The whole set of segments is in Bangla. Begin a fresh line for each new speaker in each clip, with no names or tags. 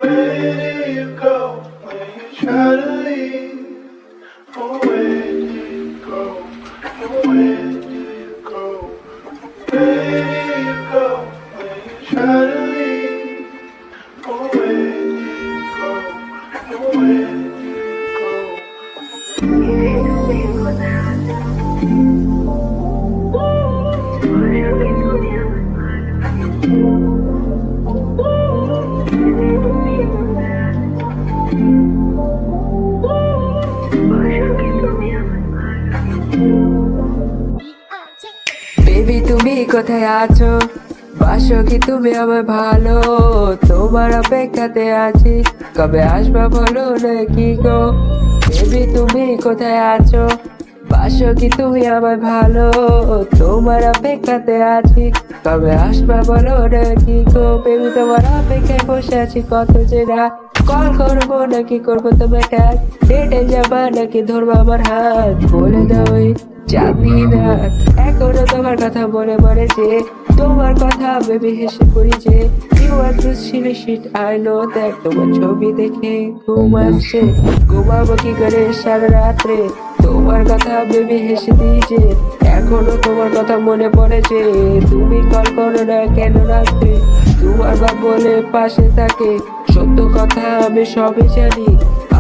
Where do you go when you try to leave? Oh, where do you go? Oh, where do you go? Where do you go when you try to leave? Oh, where do you go? Oh, where do
baby তুমি কোথায় আছো? বাসো কি তুমি আমার ভালো? তোমার অপেক্ষাতে আছি, কবে আসবা বলো নাকি গো? বেবি তুমি কোথায় আছো? বাসো কি তুমি আমার ভালো? তোমার অপেক্ষাতে আছি, কবে আসবা বলো নাকি গো? বেবি তোমার অপেক্ষায় বসে আছি কত যে রাত। কল করবো নাকি করবো তোমার কাজ? ডেটে যাবা নাকি ধরবো আমার হাত? বলে দাও জানি না, এখনো তোমার কথা মনে পড়ে যে, তোমার কথা ভেবে হেসে পড়ি যে, you are this silly shit I know that. তোমার ছবি দেখে ঘুম আসছে, ঘুমাবো কি করে সারা রাত্রে? তোমার কথা ভেবে হেসে দিই যে, এখনো তোমার কথা মনে পড়ে যে, তুমি কল করো না কেন রাত্রে? তোমার বাপ বলে পাশে থাকে, সত্য কথা আমি সবই জানি,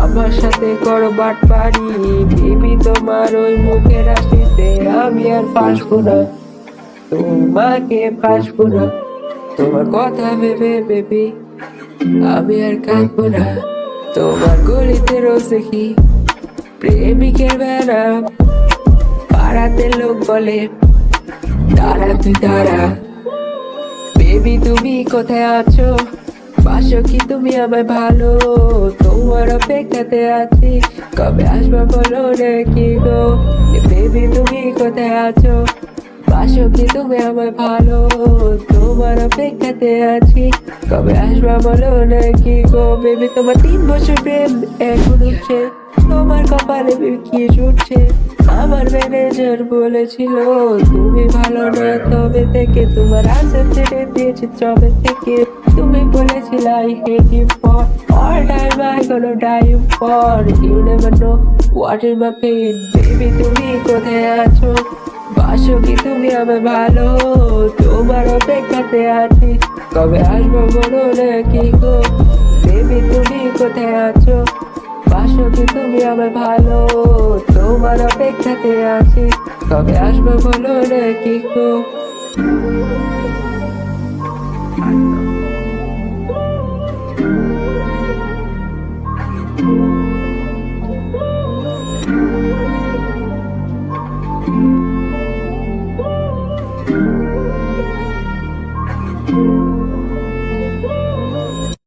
আমার সাথে করো বাটপারি। বেবি তোমার ওই মুখের হাসিতে আমি আর ফাঁসবো না, তোমাকে ফাঁসবো না। তোমার কথা ভেবে বেবি আমি আর কাঁদবো না। তোমার গলিতে রোজ দেখি প্রেমিকের বেড়া, পাড়াতে লোক বলে দাঁড়া তুই দাঁড়া। বেবি তুমি কোথায় আছো? বাসো কি তুমি আমায় ভালো? তোমার অপেক্ষাতে আছি, কবে আসবা বলো নাকি গো? বেবি তুমি কোথায় আছো? বাসো কি তুমি আমায় ভালো? তোমার অপেক্ষাতে আছি, কবে আসবা বলো নাকি গো? বেবি তোমার 3 বছর প্রেম এখন উঠছে, তোমার কপালে বেবি কি জুটছে? আমার ম্যানেজার বলেছিল তুমি ভালো না, তবে থেকে তোমার আশা ছেড়ে দিয়েছি তবে থেকে। তুমি বলেছিলে I hate you for all time, I gonna die you for, you never know what is my pain. Baby তুমি কোথায় আছো? বাসো কি তুমি আমায় ভালো? তোমার অপেক্ষাতে আছি, কবে আসবো বলো নাকি গো? বেবি তুমি কোথায় আছো? বাসো কি তুমি আমায় ভালো? তোমার অপেক্ষাতে আছি, কবে আসবো বলো নাকি গো?
you?